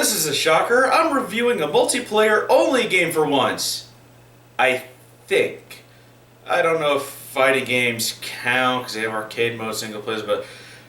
This is a shocker. I'm reviewing a multiplayer-only game for once. I think. I don't know if fighting games count because they have arcade mode, single players, but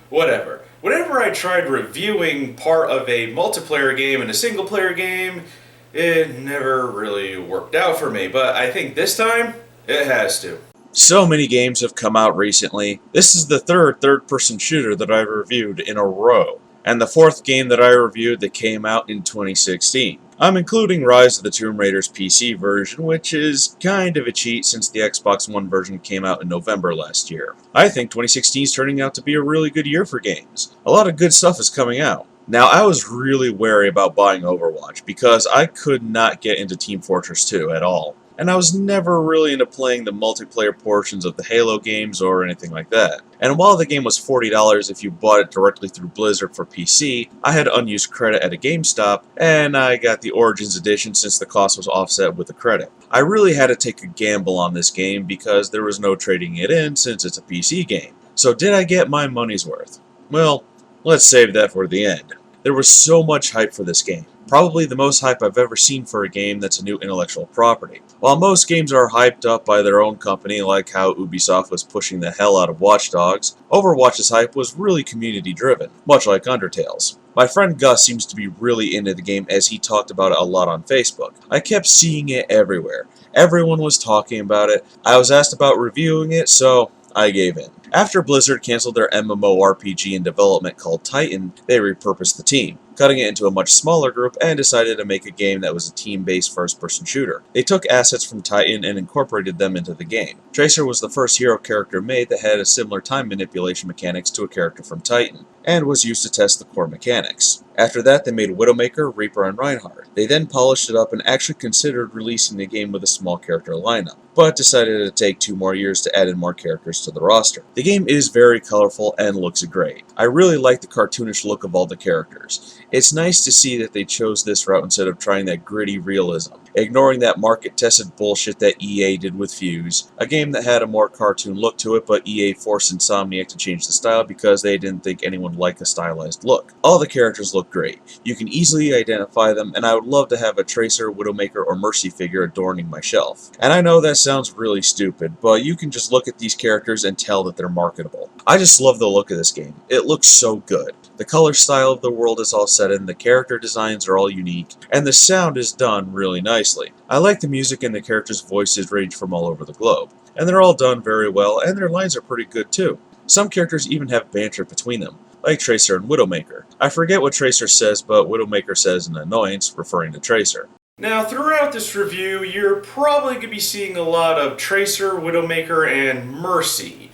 whatever. Whenever I tried reviewing part of a multiplayer game and a single player game, it never really worked out for me. But I think this time, it has to. So many games have come out recently. This is the third-person shooter that I've reviewed in a row, and the fourth game that I reviewed that came out in 2016. I'm including Rise of the Tomb Raider's PC version, which is kind of a cheat since the Xbox One version came out in November last year. I think 2016 is turning out to be a really good year for games. A lot of good stuff is coming out. Now, I was really wary about buying Overwatch because I could not get into Team Fortress 2 at all. And I was never really into playing the multiplayer portions of the Halo games or anything like that. And while the game was $40 if you bought it directly through Blizzard for PC, I had unused credit at a GameStop, and I got the Origins Edition since the cost was offset with the credit. I really had to take a gamble on this game because there was no trading it in since it's a PC game. So did I get my money's worth? Well, let's save that for the end. There was so much hype for this game. Probably the most hype I've ever seen for a game that's a new intellectual property. While most games are hyped up by their own company, like how Ubisoft was pushing the hell out of Watch Dogs, Overwatch's hype was really community-driven, much like Undertale's. My friend Gus seems to be really into the game as he talked about it a lot on Facebook. I kept seeing it everywhere. Everyone was talking about it. I was asked about reviewing it, so I gave in. After Blizzard canceled their MMORPG in development called Titan, they repurposed the team, cutting it into a much smaller group and decided to make a game that was a team-based first-person shooter. They took assets from Titan and incorporated them into the game. Tracer was the first hero character made that had a similar time manipulation mechanics to a character from Titan, and was used to test the core mechanics. After that, they made Widowmaker, Reaper, and Reinhardt. They then polished it up and actually considered releasing the game with a small character lineup, but decided to take 2 more years to add in more characters to the roster. The game is very colorful and looks great. I really like the cartoonish look of all the characters. It's nice to see that they chose this route instead of trying that gritty realism, ignoring that market-tested bullshit that EA did with Fuse, a game that had a more cartoon look to it, but EA forced Insomniac to change the style because they didn't think anyone would like a stylized look. All the characters look great. You can easily identify them, and I would love to have a Tracer, Widowmaker, or Mercy figure adorning my shelf. And I know that sounds really stupid, but you can just look at these characters and tell that they're marketable. I just love the look of this game. It looks so good. The color style of the world is all set in, the character designs are all unique, and the sound is done really nicely. I like the music and the characters' voices range from all over the globe, and they're all done very well, and their lines are pretty good too. Some characters even have banter between them, like Tracer and Widowmaker. I forget what Tracer says, but Widowmaker says an annoyance, referring to Tracer. Now, throughout this review, you're probably going to be seeing a lot of Tracer, Widowmaker, and Mercy.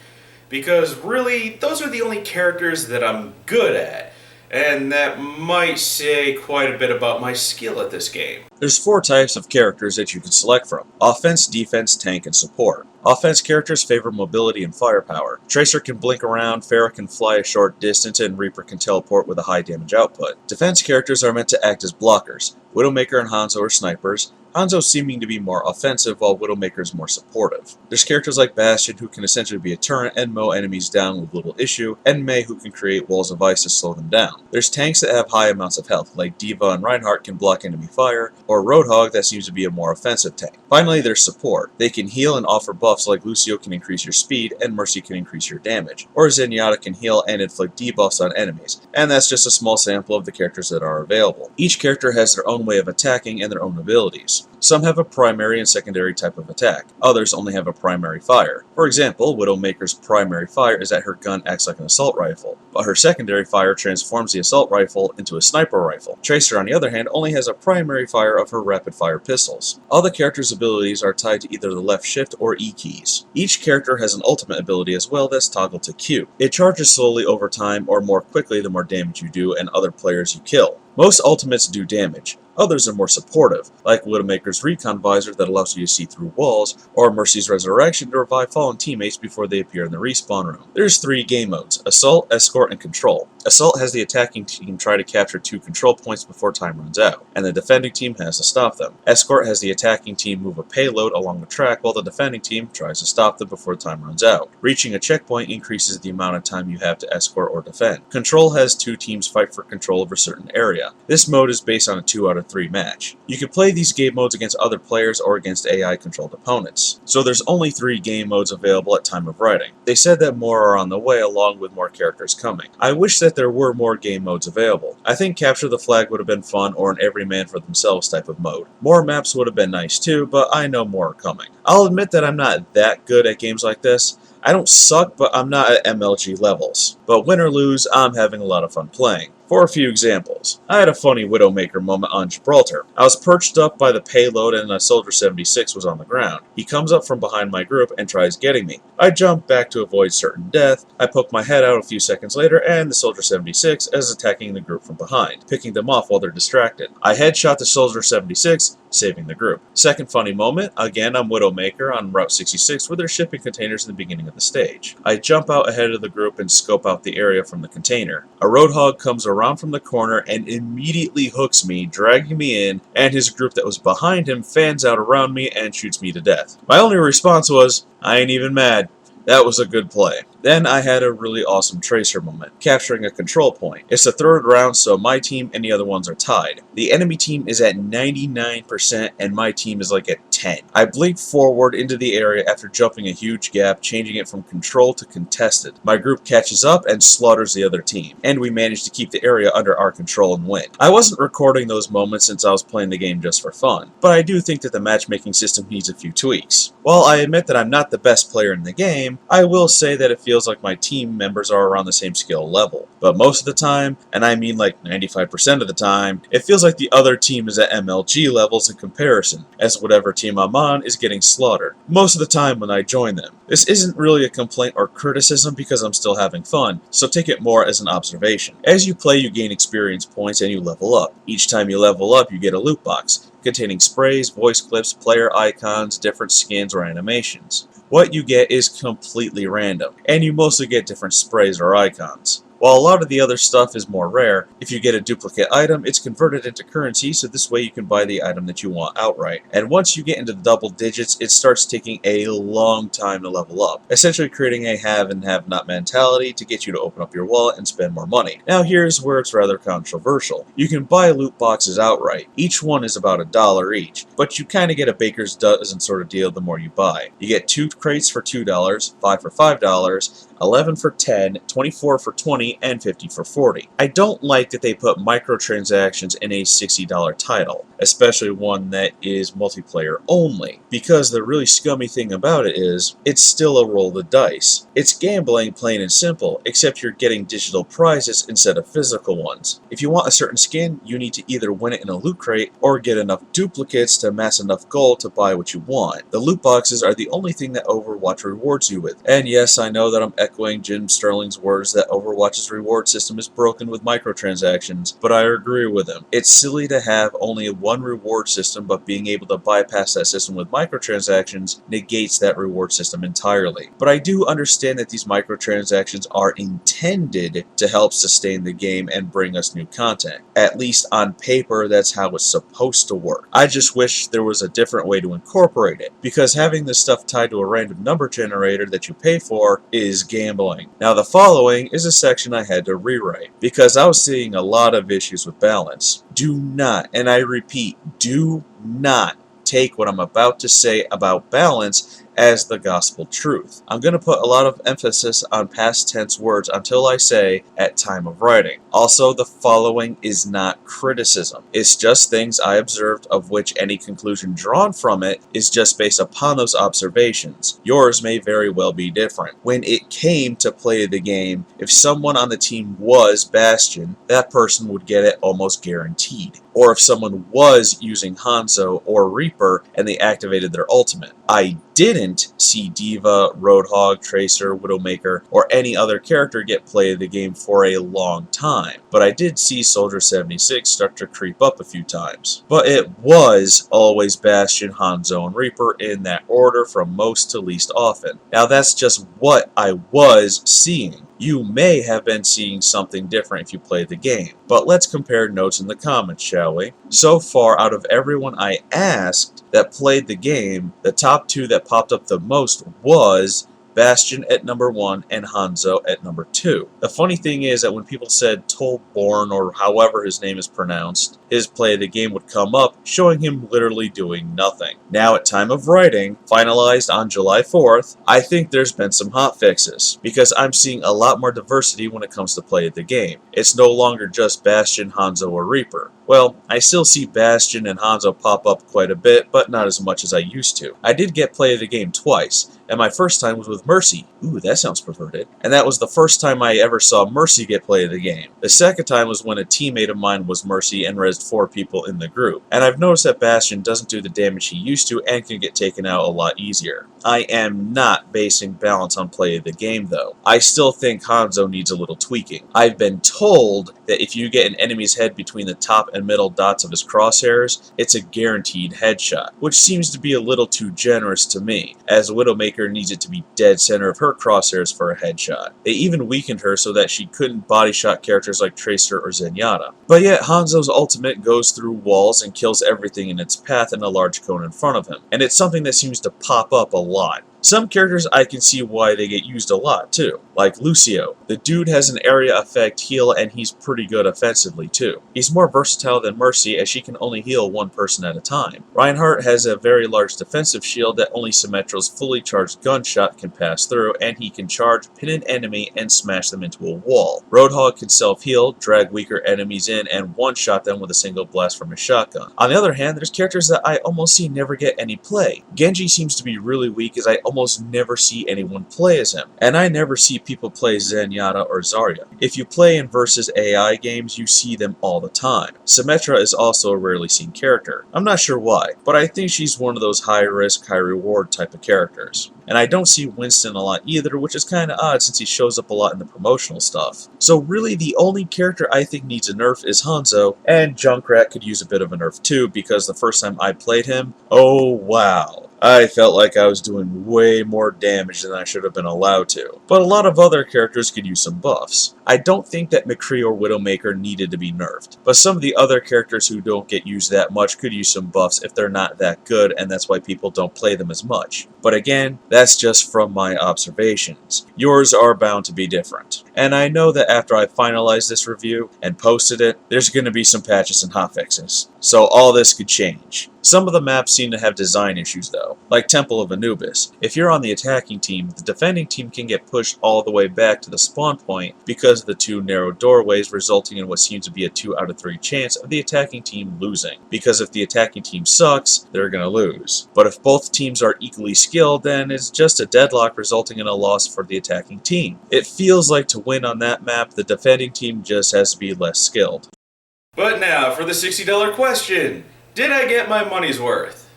Because really, those are the only characters that I'm good at. And that might say quite a bit about my skill at this game. There's 4 types of characters that you can select from: offense, defense, tank, and support. Offense characters favor mobility and firepower. Tracer can blink around, Pharah can fly a short distance, and Reaper can teleport with a high damage output. Defense characters are meant to act as blockers. Widowmaker and Hanzo are snipers, Hanzo seeming to be more offensive while Widowmaker is more supportive. There's characters like Bastion who can essentially be a turret and mow enemies down with little issue, and Mei who can create walls of ice to slow them down. There's tanks that have high amounts of health, like D.Va and Reinhardt can block enemy fire, or Roadhog that seems to be a more offensive tank. Finally, there's support. They can heal and offer buffs like Lucio can increase your speed and Mercy can increase your damage, or Zenyatta can heal and inflict debuffs on enemies, and that's just a small sample of the characters that are available. Each character has their own way of attacking and their own abilities. Some have a primary and secondary type of attack. Others only have a primary fire. For example, Widowmaker's primary fire is that her gun acts like an assault rifle, but her secondary fire transforms the assault rifle into a sniper rifle. Tracer, on the other hand, only has a primary fire of her rapid-fire pistols. All the characters' abilities are tied to either the left shift or E keys. Each character has an ultimate ability as well that's toggled to Q. It charges slowly over time or more quickly the more damage you do and other players you kill. Most ultimates do damage. Others are more supportive, like Widowmaker's Recon Visor that allows you to see through walls, or Mercy's Resurrection to revive fallen teammates before they appear in the respawn room. There's 3 game modes: Assault, Escort, and Control. Assault has the attacking team try to capture 2 control points before time runs out, and the defending team has to stop them. Escort has the attacking team move a payload along the track while the defending team tries to stop them before time runs out. Reaching a checkpoint increases the amount of time you have to escort or defend. Control has 2 teams fight for control of a certain area. This mode is based on a 2 out of 3 match. You can play these game modes against other players or against AI-controlled opponents. So there's only 3 game modes available at time of writing. They said that more are on the way along with more characters coming. I wish that there were more game modes available. I think Capture the Flag would have been fun, or an every man for themselves type of mode. More maps would have been nice too, but I know more are coming. I'll admit that I'm not that good at games like this. I don't suck, but I'm not at MLG levels. But win or lose, I'm having a lot of fun playing. For a few examples, I had a funny Widowmaker moment on Gibraltar. I was perched up by the payload and a Soldier 76 was on the ground. He comes up from behind my group and tries getting me. I jump back to avoid certain death. I poke my head out a few seconds later and the Soldier 76 is attacking the group from behind, picking them off while they're distracted. I headshot the Soldier 76, saving the group. Second funny moment, again I'm Widowmaker on Route 66 where they're shipping containers in the beginning of the stage. I jump out ahead of the group and scope out the area from the container. A Roadhog comes around from the corner and immediately hooks me, dragging me in, and his group that was behind him fans out around me and shoots me to death. My only response was, I ain't even mad. That was a good play. Then I had a really awesome Tracer moment, capturing a control point. It's the 3rd round, so my team and the other ones are tied. The enemy team is at 99% and my team is like at 10. I blink forward into the area after jumping a huge gap, changing it from control to contested. My group catches up and slaughters the other team, and we manage to keep the area under our control and win. I wasn't recording those moments since I was playing the game just for fun, but I do think that the matchmaking system needs a few tweaks. While I admit that I'm not the best player in the game, I will say that it feels like my team members are around the same skill level. But most of the time, and I mean like 95% of the time, it feels like the other team is at MLG levels in comparison, as whatever team I'm on is getting slaughtered. Most of the time when I join them. This isn't really a complaint or criticism because I'm still having fun, so take it more as an observation. As you play, you gain experience points and you level up. Each time you level up, you get a loot box, containing sprays, voice clips, player icons, different skins, or animations. What you get is completely random, and you mostly get different sprays or icons. While a lot of the other stuff is more rare, if you get a duplicate item, it's converted into currency, so this way you can buy the item that you want outright. And once you get into the double digits, it starts taking a long time to level up, essentially creating a have and have not mentality to get you to open up your wallet and spend more money. Now here's where it's rather controversial. You can buy loot boxes outright. Each one is about $1 each, but you kind of get a baker's dozen sort of deal the more you buy. You get 2 crates for $2, 5 for $5, 11 for $10, 24 for $20, and 50 for $40. I don't like that they put microtransactions in a $60 title, especially one that is multiplayer only, because the really scummy thing about it is, it's still a roll of the dice. It's gambling, plain and simple, except you're getting digital prizes instead of physical ones. If you want a certain skin, you need to either win it in a loot crate, or get enough duplicates to amass enough gold to buy what you want. The loot boxes are the only thing that Overwatch rewards you with. And yes, I know that I'm echoing Jim Sterling's words that Overwatch's reward system is broken with microtransactions, but I agree with him. It's silly to have only one reward system, but being able to bypass that system with microtransactions negates that reward system entirely. But I do understand that these microtransactions are intended to help sustain the game and bring us new content. At least on paper, that's how it's supposed to work. I just wish there was a different way to incorporate it, because having this stuff tied to a random number generator that you pay for is gambling. Now the following is a section I had to rewrite, because I was seeing a lot of issues with balance. Do not, and I repeat, do not take what I'm about to say about balance as the gospel truth. I'm going to put a lot of emphasis on past tense words until I say at time of writing. Also, the following is not criticism. It's just things I observed, of which any conclusion drawn from it is just based upon those observations. Yours may very well be different. When it came to play the game, if someone on the team was Bastion, that person would get it almost guaranteed. Or if someone was using Hanzo or Reaper and they activated their ultimate. I didn't see Diva, Roadhog, Tracer, Widowmaker, or any other character get play of the game for a long time. time, but I did see Soldier 76 start to creep up a few times. But it was always Bastion, Hanzo, and Reaper in that order from most to least often. Now that's just what I was seeing. You may have been seeing something different if you played the game, but let's compare notes in the comments, shall we? So far, out of everyone I asked that played the game, the top two that popped up the most was Bastion at number 1 and Hanzo at number 2. The funny thing is that when people said Tolborn, or however his name is pronounced, his play of the game would come up, showing him literally doing nothing. Now at time of writing, finalized on July 4th, I think there's been some hot fixes, because I'm seeing a lot more diversity when it comes to play of the game. It's no longer just Bastion, Hanzo, or Reaper. Well, I still see Bastion and Hanzo pop up quite a bit, but not as much as I used to. I did get play of the game twice, and my first time was with Mercy. Ooh, that sounds perverted. And that was the first time I ever saw Mercy get play of the game. The second time was when a teammate of mine was Mercy and rezzed 4 people in the group. And I've noticed that Bastion doesn't do the damage he used to and can get taken out a lot easier. I am not basing balance on play of the game though. I still think Hanzo needs a little tweaking. I've been told that if you get an enemy's head between the top and middle dots of his crosshairs, it's a guaranteed headshot, which seems to be a little too generous to me, as Widowmaker needs it to be dead center of her crosshairs for a headshot. They even weakened her so that she couldn't body shot characters like Tracer or Zenyatta. But yet Hanzo's ultimate goes through walls and kills everything in its path in a large cone in front of him, and it's something that seems to pop up a lot. Some characters I can see why they get used a lot too, like Lucio. The dude has an area effect heal and he's pretty good offensively too. He's more versatile than Mercy as she can only heal one person at a time. Reinhardt has a very large defensive shield that only Symetra's fully charged gunshot can pass through, and he can charge, pin an enemy, and smash them into a wall. Roadhog can self-heal, drag weaker enemies in, and one-shot them with a single blast from his shotgun. On the other hand, there's characters that I almost see never get any play. Genji seems to be really weak as I almost never see anyone play as him, and I never see people play Zenyatta or Zarya. If you play in versus AI games, you see them all the time. Symetra is also a rarely seen character. I'm not sure why, but I think she's one of those high risk, high reward type of characters. And I don't see Winston a lot either, which is kinda odd since he shows up a lot in the promotional stuff. So really the only character I think needs a nerf is Hanzo, and Junkrat could use a bit of a nerf too, because the first time I played him, oh wow, I felt like I was doing way more damage than I should have been allowed to. But a lot of other characters could use some buffs. I don't think that McCree or Widowmaker needed to be nerfed, but some of the other characters who don't get used that much could use some buffs if they're not that good, and that's why people don't play them as much. But again, that's just from my observations. Yours are bound to be different. And I know that after I finalize this review and posted it, there's going to be some patches and hotfixes. So all this could change. Some of the maps seem to have design issues though, like Temple of Anubis. If you're on the attacking team, the defending team can get pushed all the way back to the spawn point because of the 2 narrow doorways, resulting in what seems to be a 2 out of 3 chance of the attacking team losing. Because if the attacking team sucks, they're going to lose. But if both teams are equally skilled, then it's just a deadlock resulting in a loss for the attacking team. It feels like to win on that map, the defending team just has to be less skilled. But now for the $60 question. Did I get my money's worth?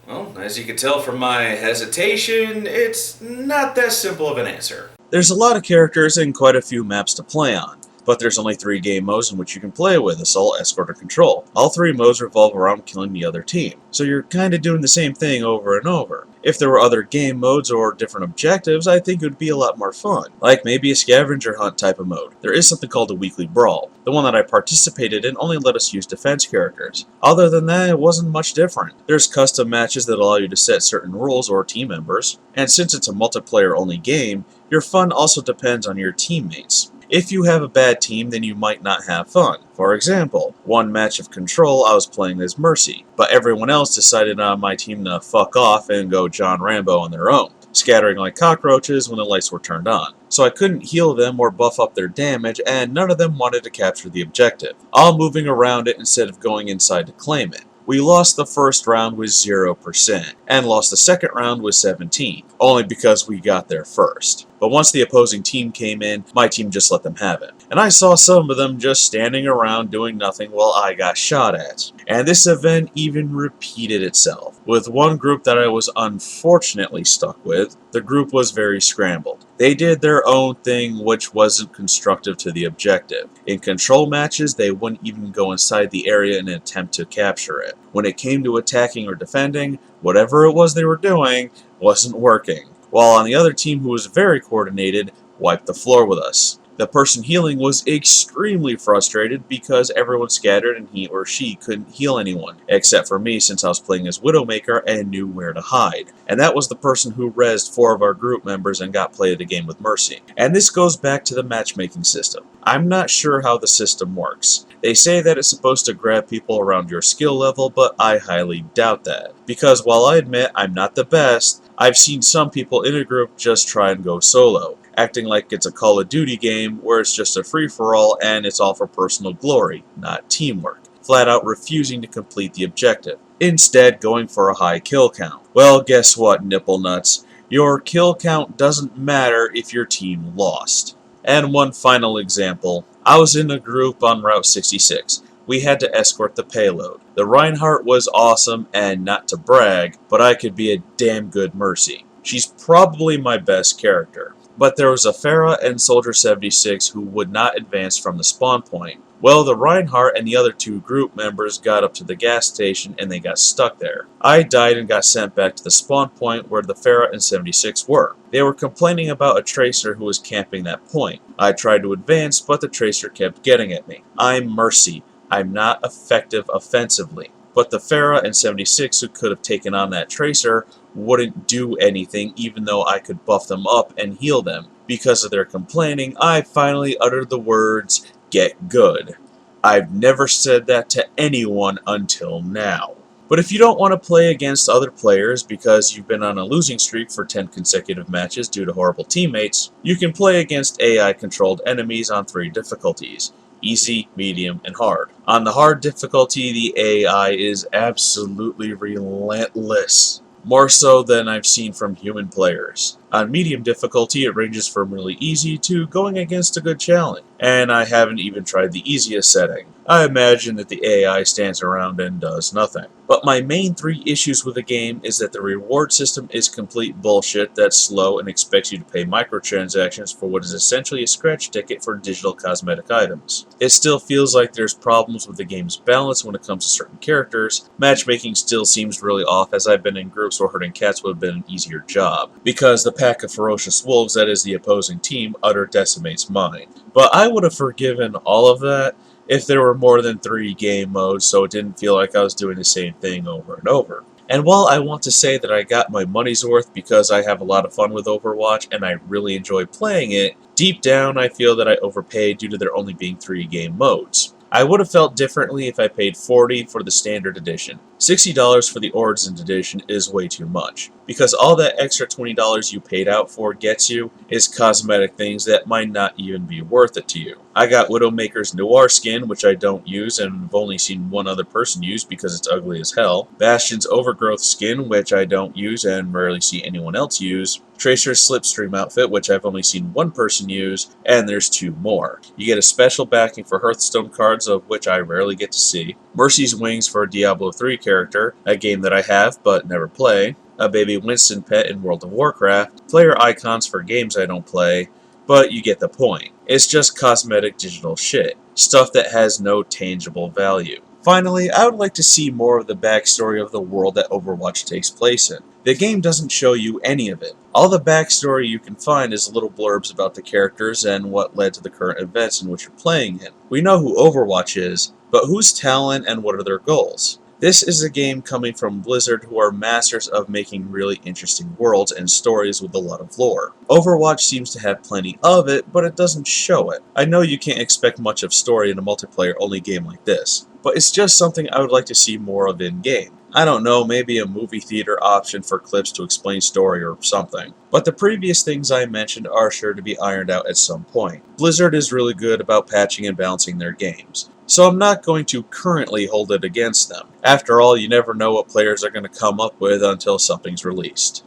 Well, as you can tell from my hesitation, it's not that simple of an answer. There's a lot of characters and quite a few maps to play on, but there's only 3 game modes in which you can play with: Assault, Escort, or Control. All 3 modes revolve around killing the other team, so you're kinda doing the same thing over and over. If there were other game modes or different objectives, I think it would be a lot more fun. Like maybe a scavenger hunt type of mode. There is something called a weekly Brawl. The one that I participated in only let us use defense characters. Other than that, it wasn't much different. There's custom matches that allow you to set certain rules or team members. And since it's a multiplayer only game, your fun also depends on your teammates. If you have a bad team, then you might not have fun. For example, one match of Control I was playing as Mercy, but everyone else decided on my team to fuck off and go John Rambo on their own, scattering like cockroaches when the lights were turned on. So I couldn't heal them or buff up their damage, and none of them wanted to capture the objective, all moving around it instead of going inside to claim it. We lost the first round with 0%, and lost the second round with 17, only because we got there first. But once the opposing team came in, my team just let them have it. And I saw some of them just standing around doing nothing while I got shot at. And this event even repeated itself. With one group that I was unfortunately stuck with, the group was very scrambled. They did their own thing, which wasn't constructive to the objective. In control matches, they wouldn't even go inside the area in an attempt to capture it. When it came to attacking or defending, whatever it was they were doing wasn't working. While on the other team, who was very coordinated, wiped the floor with us. The person healing was extremely frustrated because everyone scattered and he or she couldn't heal anyone, except for me since I was playing as Widowmaker and knew where to hide. And that was the person who rezzed 4 of our group members and got play of the game with Mercy. And this goes back to the matchmaking system. I'm not sure how the system works. They say that it's supposed to grab people around your skill level, but I highly doubt that. Because while I admit I'm not the best, I've seen some people in a group just try and go solo, acting like it's a Call of Duty game where it's just a free-for-all and it's all for personal glory, not teamwork, flat out refusing to complete the objective, instead going for a high kill count. Well, guess what, nipple nuts? Your kill count doesn't matter if your team lost. And one final example. I was in a group on Route 66. We had to escort the payload. The Reinhardt was awesome, and not to brag, but I could be a damn good Mercy. She's probably my best character. But there was a Pharah and Soldier 76 who would not advance from the spawn point. Well, the Reinhardt and the other 2 group members got up to the gas station and they got stuck there. I died and got sent back to the spawn point where the Pharah and 76 were. They were complaining about a Tracer who was camping that point. I tried to advance, but the Tracer kept getting at me. I'm Mercy. I'm not effective offensively. But the Pharah and 76 who could have taken on that Tracer wouldn't do anything even though I could buff them up and heal them. Because of their complaining, I finally uttered the words, "Get good." I've never said that to anyone until now. But if you don't want to play against other players because you've been on a losing streak for 10 consecutive matches due to horrible teammates, you can play against AI-controlled enemies on 3 difficulties. Easy, medium, and hard. On the hard difficulty, the AI is absolutely relentless. More so than I've seen from human players. On medium difficulty, it ranges from really easy to going against a good challenge. And I haven't even tried the easiest setting. I imagine that the AI stands around and does nothing. But my main 3 issues with the game is that the reward system is complete bullshit that's slow and expects you to pay microtransactions for what is essentially a scratch ticket for digital cosmetic items. It still feels like there's problems with the game's balance when it comes to certain characters. Matchmaking still seems really off, as I've been in groups where herding cats would have been an easier job, because the pack of ferocious wolves that is the opposing team utter decimates mine. But I would have forgiven all of that if there were more than 3 game modes, so it didn't feel like I was doing the same thing over and over. And while I want to say that I got my money's worth because I have a lot of fun with Overwatch and I really enjoy playing it, deep down I feel that I overpaid due to there only being 3 game modes. I would have felt differently if I paid $40 for the standard edition. $60 for the Origins edition is way too much, because all that extra $20 you paid out for gets you is cosmetic things that might not even be worth it to you. I got Widowmaker's Noir skin, which I don't use and have only seen one other person use because it's ugly as hell. Bastion's Overgrowth skin, which I don't use and rarely see anyone else use. Tracer's Slipstream outfit, which I've only seen one person use, and there's 2 more. You get a special backing for Hearthstone cards, of which I rarely get to see. Mercy's Wings for a Diablo 3 character, a game that I have but never play. A baby Winston pet in World of Warcraft. Player icons for games I don't play, but you get the point. It's just cosmetic digital shit. Stuff that has no tangible value. Finally, I would like to see more of the backstory of the world that Overwatch takes place in. The game doesn't show you any of it. All the backstory you can find is little blurbs about the characters and what led to the current events in which you're playing in. We know who Overwatch is, but whose talent and what are their goals? This is a game coming from Blizzard, who are masters of making really interesting worlds and stories with a lot of lore. Overwatch seems to have plenty of it, but it doesn't show it. I know you can't expect much of story in a multiplayer-only game like this, but it's just something I would like to see more of in-game. I don't know, maybe a movie theater option for clips to explain story or something. But the previous things I mentioned are sure to be ironed out at some point. Blizzard is really good about patching and balancing their games, so I'm not going to currently hold it against them. After all, you never know what players are going to come up with until something's released.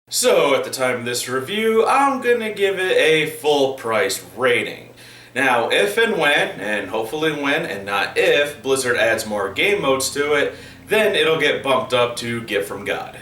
So, at the time of this review, I'm going to give it a full price rating. Now, if and when, and hopefully when and not if, Blizzard adds more game modes to it, then it'll get bumped up to Gift from God.